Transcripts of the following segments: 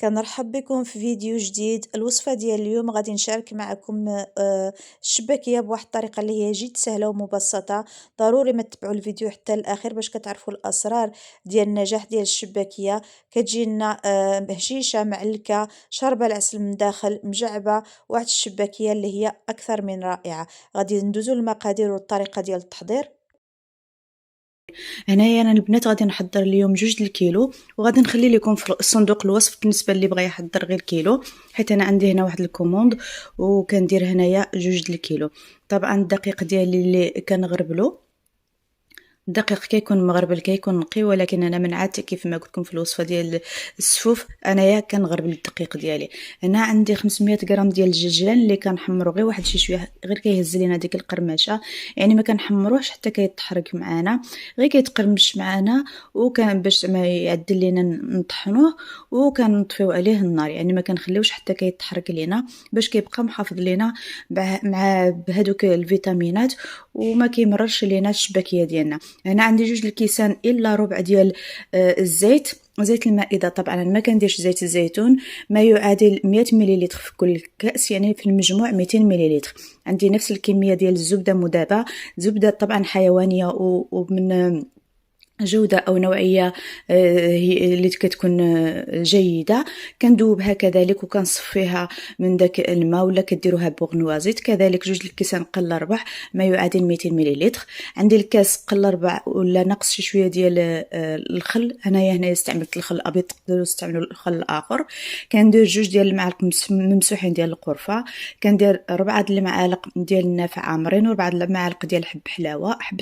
كنرحب بكم في فيديو جديد. الوصفة ديال اليوم غادي نشارك معكم الشباكية بواحد الطريقة اللي هي جد سهلة ومبسطة. ضروري ما تتبعوا الفيديو حتى الاخير باش كتعرفوا الاسرار ديال النجاح ديال الشباكية. كتجي لنا هشيشة معلكة شاربة العسل من داخل مجعبة، واحد الشباكية اللي هي اكثر من رائعة. غادي ندوزو المقادير والطريقة ديال التحضير. هنايا انا البنات غادي نحضر اليوم 2 الكيلو، وغادي نخلي لكم في صندوق الوصف بالنسبه اللي بغى يحضر غير كيلو، حيت انا عندي هنا واحد الكوموند وكندير هنايا 2 الكيلو. طبعا الدقيق ديالي اللي كنغربلو، الدقيق كيكون مغربل كيكون نقي، ولكن انا من عادتي كيف ما قلت لكم في الوصفه ديال السفوف انايا كنغربل الدقيق ديالي. هنا عندي 500 غرام ديال الجلجلان اللي كنحمرو غير واحد شي شويه، غير كيهز لينا ديك القرمشه، يعني ما كنحمروش حتى كيتحرق معانا، غير كيتقرمش معانا، وكان باش ما يعدل لينا نطحنوه وكنطفيو عليه النار، يعني ما كنخليوش حتى كيتحرق لينا باش كيبقى محافظ لينا مع بهذوك الفيتامينات وما كيمررش لينا الشباكيه ديالنا. هنا عندي 2 الكيسان الا ربع ديال الزيت، زيت المائده. طبعا انا ما كنديرش زيت الزيتون، ما يعادل 100 مليلتر في كل كاس، يعني في المجموع 200 مليلتر. عندي نفس الكميه ديال الزبده مذابه، زبده طبعا حيوانيه ومن جودة أو نوعية هي اللي كتكون جيدة. كندوبها كذلك وكنصفيها من داك الماء، ولا كديروها بوغنوازيت. كذلك 2 الكيسان قل ربع ما يعادل 200 مليلتر. عندي الكاس قل ربع ولا نقص شي شوية ديال الخل. هنا استعملت الخل الأبيض، تقدروا تستعملوا الخل الآخر. كندير 2 المعالق ممسوحين ديال القرفة. كندير 4 المعالق ديال النافع عامرين، و4 المعالق ديال حبة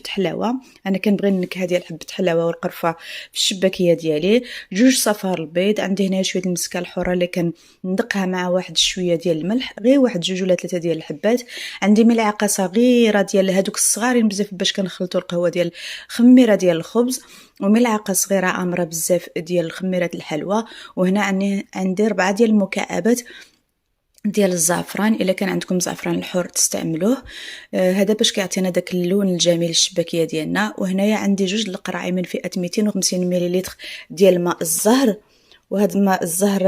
حلاوة. أنا كنبغي النكهة ديال حبة حلاوة والقرفه في الشباكيه ديالي. 2 صفار البيض. عندي هنا شويه المسكه الحره اللي كندقها مع واحد شويه ديال الملح، غير واحد 2 ولا 3 ديال الحبات. عندي ملعقه صغيره ديال هادوك الصغارين بزاف باش كنخلطوا القهوه ديال خميره ديال الخبز، وملعقه صغيره عامره بزاف ديال خميره الحلوى. وهنا عندي 4 ديال المكعبات ديال الزعفران، الا كان عندكم زعفران الحر تستعملوه. هذا باش كيعطينا داك اللون الجميل للشباكيه ديالنا. وهنايا عندي 2 القراعي من فئه 250 مليلتر ديال ماء الزهر، وهذا الماء الزهر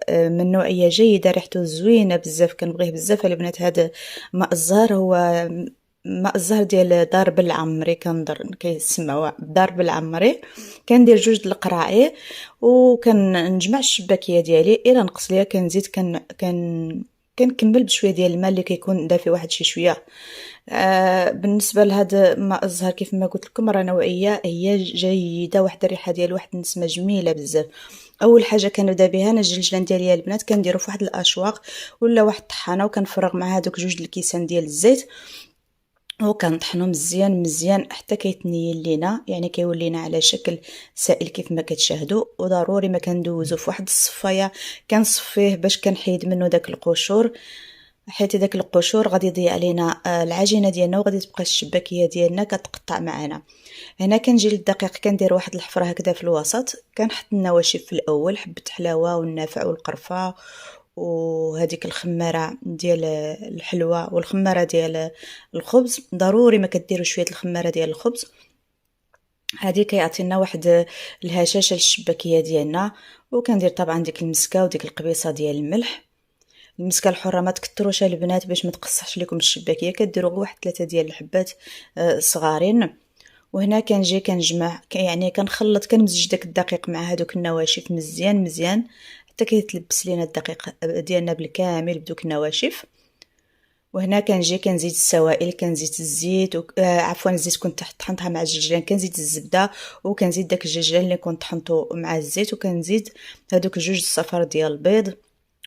من نوعيه جيده، ريحته زوينه بزاف، كنبغيه بزاف البنات. هذا ماء الزهر هو ماء الزهر ديال دار بالعمري، كنظن كيسمعوه دار بالعمري. كندير 2 القراعي وكنجمع الشباكيه ديالي الى نقص ليا. كنزيد كنكمل بشويه ديال الماء اللي كيكون دافي واحد شي شويه. بالنسبه لهذا ماء الزهر كيف ما قلت لكم راه نوعيه هي جيده، واحد الريحه ديال واحد النسمه جميله بزاف. اول حاجه كنبدا بها انا الجلجلان ديالي البنات كنديرو في واحد الاشواق ولا واحد الطحانه، وكنفرغ مع هذوك 2 الكيسان ديال الزيت، وكنطحنو مزيان مزيان حتى كيتنيل لينا، يعني كيولينا على شكل سائل كيف ما كتشاهدوا. وضروري ما كندوزو في واحد الصفايه، كنصفيه باش كنحيد منه داك القشور، حيت داك القشور غادي يضيع علينا العجينه ديالنا، وغادي تبقى الشباكيه ديالنا كتقطع معنا. هنا كنجي للدقيق، كندير واحد الحفره هكذا في الوسط، كنحط النواشف في الاول، حبه حلاوه والنافع والقرفه وهذيك الخماره ديال الحلوى والخماره ديال الخبز. ضروري ما كديروا شويه الخماره ديال الخبز، هذه كيعطينا واحد الهشاشه للشباكيه ديالنا. وكندير طبعا ديك المسكه وديك القبيصه ديال الملح. المسكه الحره ما تكثروش البنات باش ما تقصحش لكم الشباكيه، كديروا غير واحد 3 ديال الحبات صغارين. وهنا كنجي كنجمع، يعني كنخلط، كنمزج داك الدقيق مع هذوك النواشف مزيان مزيان حتى كيتلبس لينا الدقيق ديالنا بالكامل بدوك النواشف. وهنا كنجي كنزيد السوائل، كنزيد الزيت عفوا الزيت كنت طحنتها مع الجلجلان، كنزيد الزبده وكنزيد داك الجلجلان اللي كنت طحنته مع الزيت، وكنزيد هذوك 2 الصفار ديال البيض،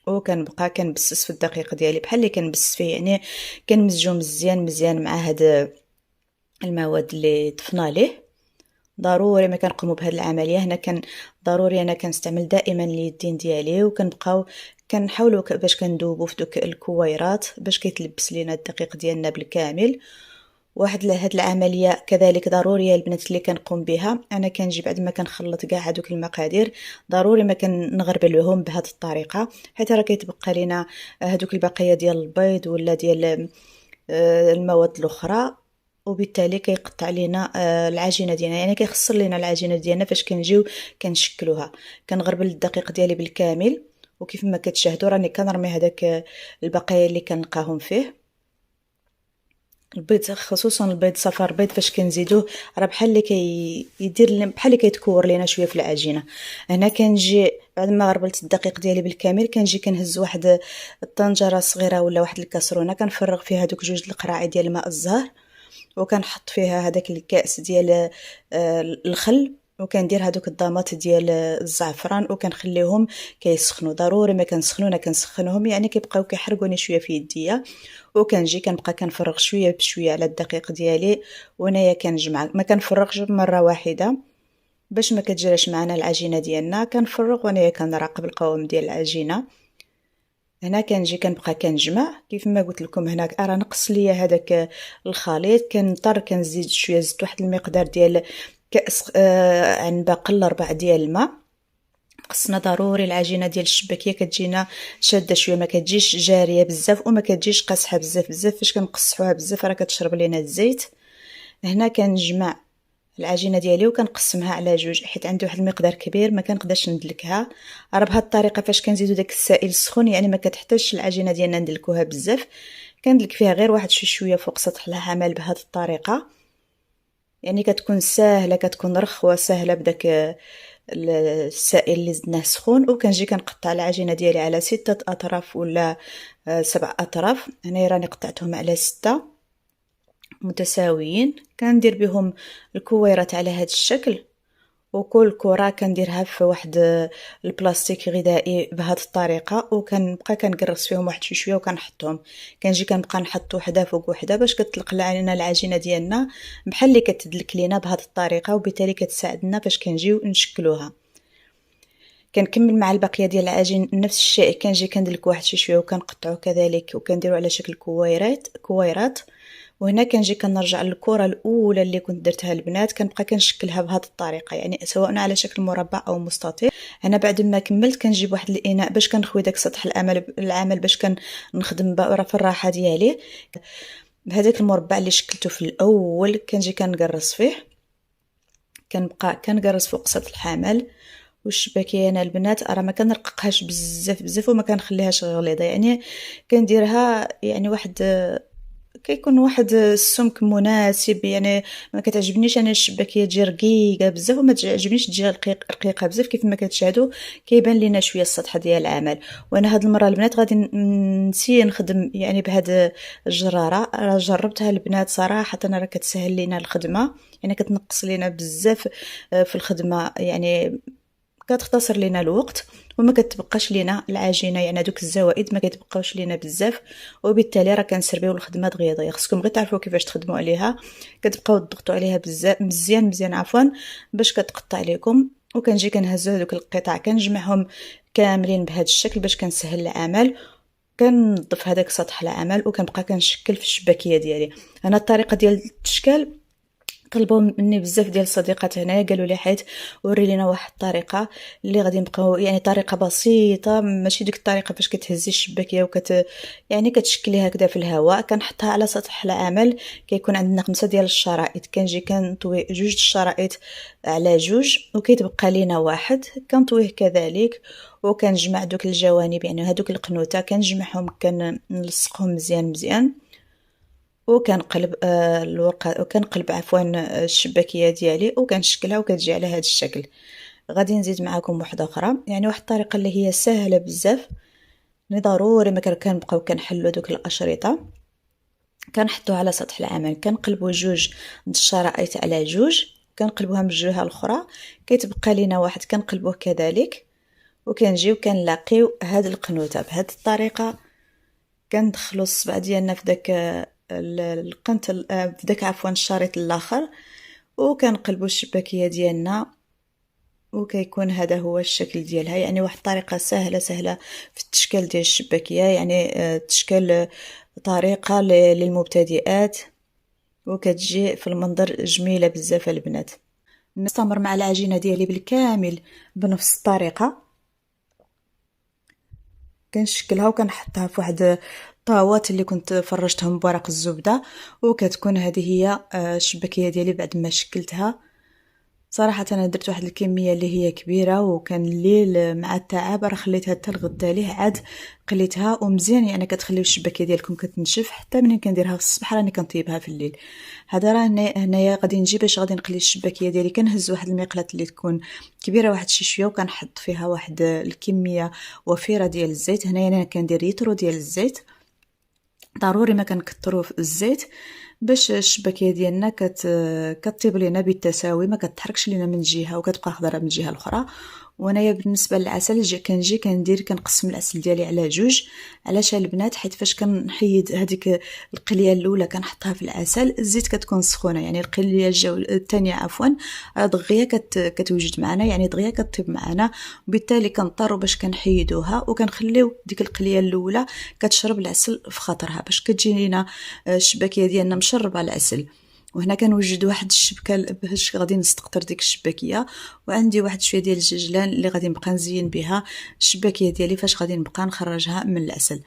وكنبقى كنبسس في الدقيق ديالي بحال اللي كنبسس فيه، يعني كنمزجو مزيان مزيان مع هاد المواد اللي ضفنا ليه. ضروري ما كنقوموا بهذه العمليه. هنا ضروري انا كنستعمل دائما اليدين ديالي، وكنبقاو كنحاولوا باش كندوبوا في دوك الكويرات باش كيتلبس لينا الدقيق ديالنا بالكامل. واحد هاد العمليه كذلك ضروريه البنات اللي كنقوم بها. انا كنجي بعد ما كنخلط كاع هذوك المقادير، ضروري ما كنغربلهم بهذه الطريقه، حيت راه كيتبقى لينا هذوك البقيه ديال البيض ولا ديال المواد الاخرى، وبالتالي كيقطع لينا العجينه ديالنا، يعني كيخسر لينا العجينه ديالنا فاش كنجيو كنشكلوها. كنغربل الدقيق ديالي بالكامل وكيف ما كتشاهدوا راني كنرمي هذاك البقايا اللي كنلقاهم فيه. البيض خصوصا البيض صفار البيض فاش كنزيدوه راه بحال اللي يدير بحال اللي كيتكور لينا شويه في العجينه. هنا كنجي بعد ما غربلت الدقيق ديالي بالكامل كنجي كنهز واحد الطنجره صغيره ولا واحد الكاسرونه كنفرغ فيها دوك جوج القراعي ديال الماء الزهر وكنحط فيها هذاك الكاس ديال الخل وكندير هذوك الضمات ديال الزعفران وكنخليهم كيسخنوا. ضروري ما كنسخنوهم يعني كيبقاو كيحرقوني شويه في يديا. وكنجي كنبقى كنفرغ شويه بشويه على الدقيق ديالي وانايا كنجمع ما كنفرغش مره واحده باش ما كتجراش معنا العجينه ديالنا. كنفرغ وانايا كنراقب القوام ديال العجينه. هنا كنجي كنبقى كنجمع كيف ما قلت لكم. هنا راه نقص ليا هذاك الخليط كنضطر كنزيد شويه زدت واحد المقدار ديال كاس عنبه قل ربع ديال الماء. خصنا ضروري العجينه ديال الشباكيه كتجينا شاده شويه ما كتجيش جاريه بزاف وما كتجيش قاصحه بزاف فاش كنقصحوها بزاف راه كتشرب لينا الزيت. هنا كنجمع العجينه ديالي وكنقسمها على جوج حيت عندي واحد المقدار كبير ما كنقدرش ندلكها. راه بهذه الطريقه فاش كنزيدو داك السائل السخون يعني ما كتحتاجش العجينه ديالنا ندلكوها بزاف. كندلك فيها غير واحد شويه فوق سطح العمل بهذه الطريقه يعني كتكون ساهله كتكون رخوه ساهله بداك السائل اللي زدناه سخون. وكنجي كنقطع العجينه ديالي على 6 اطراف ولا 7 اطراف. هنا راني قطعتهم على 6 متساويين. كندير بهم الكويرات على هذا الشكل وكل كره كنديرها في واحد البلاستيك غذائي بهذه الطريقه وكنبقى كنقرص فيهم واحد شويه وكنحطهم. كنجي كنبقى نحط وحده فوق وحده باش كتطلق لنا العجينه ديالنا بحال اللي كتدلك لينا بهذه الطريقه وبالتالي كتساعدنا فاش كنجيو نشكلوها. كنكمل مع البقيه ديال العجين نفس الشيء. كنجي كندلك واحد شويه وكنقطعو كذلك وكنديرو على شكل كويرات. وهنا كنجي كنرجع للكره الاولى اللي كنت درتها البنات كنبقى كنشكلها بهذه الطريقه يعني سواء على شكل مربع او مستطيل. انا بعد ما كملت كنجيب واحد الاناء باش كنخوي داك سطح العمل باش كنخدم بقى في الراحه ديالي. بهذاك المربع اللي شكلته في الاول كنجي كنقرص فيه كنبقى كنقرص فوق سطح العمل. والشباكيه انا البنات راه ما كنرققهاش بزاف وما كنخليهاش غليظه يعني كنديرها يعني واحد كيكون واحد السمك مناسب. يعني ما كتعجبنيش انا الشباكيه تجي رقيقه بزاف وما تعجبنيش تجي رقيقه بزاف. كيف ما كتشاهدوا كيبان لينا شويه السطح ديال العمل. وانا هاد المره البنات غادي نسي نخدم يعني بهاد الجراره. راه جربتها البنات صراحه راه كتسهل لينا الخدمه يعني كتنقص لينا بزاف في الخدمه يعني كتختصر لينا الوقت وما كتبقاش لينا العجينه يعني هذوك الزوائد ما كيتبقاوش لينا بزاف وبالتالي راه كنسربيو الخدمه دغيا. خصكم غير تعرفوا كيفاش تخدموا عليها. كتبقاو تضغطوا عليها بزاف مزيان عفوا باش كتقطع لكم. وكنجي كنهزو هذوك القطع كنجمعهم كاملين بهذا الشكل باش كنسهل العمل. كنظف هذاك سطح العمل وكنبقى كنشكل في الشباكيه ديالي. انا الطريقه ديال التشكال طلبوا مني بزاف ديال الصديقات هنايا قالوا لي حيت وري لينا واحد الطريقه اللي غادي نبقاو يعني طريقه بسيطه ماشي ديك الطريقه فاش كتهزي الشباكيه يعني كتشكليها هكذا في الهواء. كنحطها على سطح العمل. كيكون عندنا 5 ديال الشرائط كنجي كنطوي جوج الشرائط على جوج وكيتبقى لينا واحد كنطويه كذلك. وكنجمع دوك الجوانب يعني هذوك القنوته كنجمعهم كنلصقهم مزيان وكنقلب الورقه وكنقلب عفوا الشباكيه ديالي وكنشكلها وكتجي على هذا الشكل. غادي نزيد معكم واحده اخرى يعني واحد الطريقه اللي هي سهله بزاف اللي ضروري ما كنبقاو كنحلوا دوك الاشرطه. كنحطوها على سطح العمل كنقلبوا جوج الشرائط على جوج كنقلبوها من الجهه الاخرى كيتبقى لينا واحد كنقلبوه كذلك. وكنجيو كنلاقيو هاد القنوته بهذه الطريقه. كندخلوا الصبع ديالنا في داك القنت في داك عفوا الشريط الاخر وكنقلبوا الشباكيه ديالنا وكيكون هذا هو الشكل ديالها. يعني واحد الطريقه سهله في التشكيل ديال الشباكيه يعني تشكيل طريقه للمبتدئات وكتجي في المنظر جميله بزاف البنات. نستمر مع العجينه ديالي بالكامل بنفس الطريقه. كنشكلها وكنحطها في واحد طاوات اللي كنت فرجتهم بورق الزبده وكتكون هذه هي الشباكيه ديالي بعد ما شكلتها. صراحة أنا درت واحد الكمية اللي هي كبيرة، وكان الليل مع التعب راه خليتها حتى الغدا ليه عاد قليتها. ومزيان يعني كتخليو الشباكية ديالكم كتنشف حتى منين كنديرها في الصباح راني كنطيبها في الليل. هذا راه هنايا غادي نجي باش غادي نقلي الشباكية ديالي، كنهز واحد المقلاة اللي تكون كبيرة واحد شي شويه، وكنحط فيها واحد الكمية وفيرة ديال الزيت. هنايا انا كندير يترو ديال الزيت، ضروري ما كنكثروا في الزيت باش الشباكيه ديالنا كطيب لينا بالتساوي، ما كتحركش لينا من جهه وكتبقى خضره من الجهه الاخرى. وانايا بالنسبه للعسل كنجي كنقسم العسل ديالي على جوج. علاش البنات؟ حيت فاش كنحيد هذيك القليه الاولى كنحطها في العسل، الزيت كتكون سخونه، يعني القليه الثانيه عفوا دغيا كتوجد معنا، يعني دغيا كطيب معنا. وبالتالي كنضطروا باش كنحيدوها وكنخليو ديك القليه الاولى كتشرب العسل في خاطرها باش كتجي لينا الشباكيه ديالنا مشربه العسل. وهنا كنوجد واحد الشبكه باش غادي نستقطر ديك الشباكيه، وعندي واحد شويه ديال الججلان اللي غادي نبقى نزين بها الشباكيه ديالي فاش غادي نبقى نخرجها من العسل.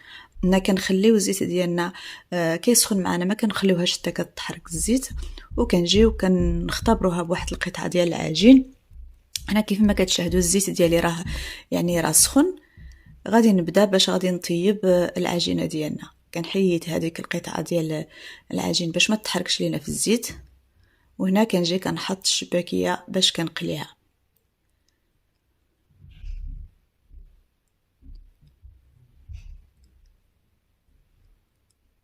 هنا كنخليو الزيت ديالنا كيسخن معنا، ما كنخليوهاش حتى كتحرك الزيت، وكنجيو كنختبروها بواحد القطعه ديال العجين. هنا كيف ما كتشاهدوا الزيت ديالي راه سخن. غادي نبدا باش غادي نطيب العجينه ديالنا. كنحيد هذيك القطعه ديال العجين باش ما تحركش لينا في الزيت، وهنا كنجي كنحط الشباكيه باش كنقليها.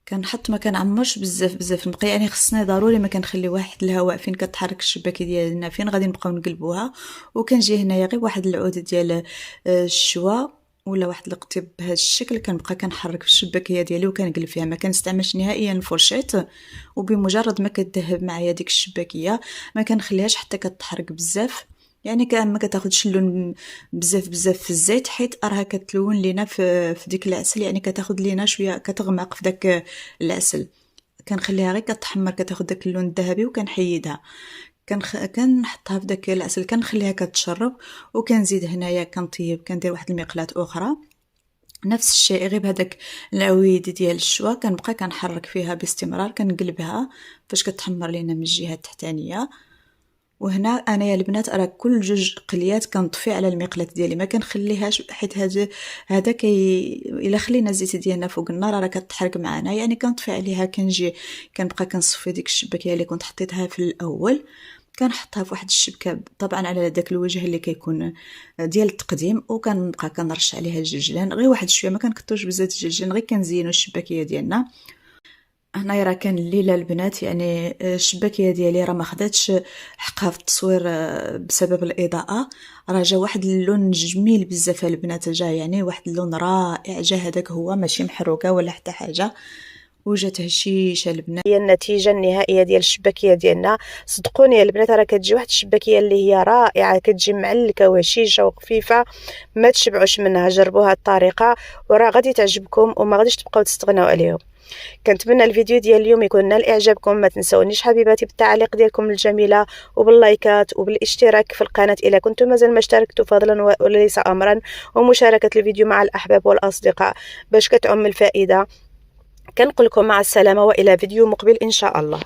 كنحط ما كنعمرش بزاف المقله، يعني خصنا ضروري ما كنخلي واحد الهواء فين كتحرك الشباكيه ديالنا فين غادي نبقاو نقلبوها. وكنجي هنايا غير واحد العود ديال الشوا ولا واحد القطيب بهذا الشكل، كنبقى كنحرك في الشباكيه ديالي وكنقلب فيها، ما كنستعملش نهائيا الفرشيط. وبمجرد ما كتذهب معايا ديك الشباكيه ما كنخليهاش حتى كتحرك بزاف، يعني ما كتاخذش اللون بزاف في الزيت، حيت راها كتلون لينا في ديك العسل، يعني كتاخذ لينا شويه كتغمق في داك العسل. كنخليها غير كتحمر كتاخذ داك اللون الذهبي وكنحيدها. كنحطها في داك العسل كنخليها كتشرب، وكنزيد هنايا كنطيب كندير واحد المقلاة اخرى نفس الشيء غير بهذاك العويد ديال الشوا، كنبقى كنحرك فيها باستمرار كنقلبها فاش كتحمر لينا من الجهه التحتانيه. وهنا انا يا البنات راه كل جوج قليات كنطفي على المقلاة ديالي، ما كنخليهاش حيت هذا الا خلينا الزيت ديالنا فوق النار راه كتحرق معنا، يعني كنطفي عليها. كنجي كنبقى كنصفي ديك الشباكيه اللي كنت حطيتها في الاول، كنحطها في واحد الشبكه طبعا على داك الوجه اللي كيكون ديال التقديم، وكنبقى كنرش عليها الجلجلان غير واحد شويه، ما كنكثرش بزاف الجلجلان، غير كنزينوا الشباكيه ديالنا. هنايا راه كان الليله البنات يعني الشباكيه ديالي راه ما خداتش حقها في التصوير بسبب الاضاءه، راه جا واحد اللون جميل بزاف البنات، جا يعني واحد اللون رائع، جا هذاك هو ماشي محروقه ولا حتى حاجه، وجات هشيشه البنات. هي النتيجه النهائيه ديال الشباكيه ديالنا. صدقوني يا البنات راه كتجي واحد الشباكيه اللي هي رائعه، كتجي معلكه وهشيشه وخفيفه، ما تشبعوش منها. جربوا هذه الطريقه وراه غادي تعجبكم وما غاديش تبقاو تستغناو عليهم. كنتمنى الفيديو ديال اليوم يكون نال اعجابكم. ما تنسونيش حبيباتي بالتعليق ديالكم الجميله وباللايكات وبالاشتراك في القناه اذا كنتم مازال ما اشتركتوا فضلا وليس امرا، ومشاركه الفيديو مع الاحباب والاصدقاء باش كتعم الفائده. كنقول لكم مع السلامه والى فيديو مقبل ان شاء الله.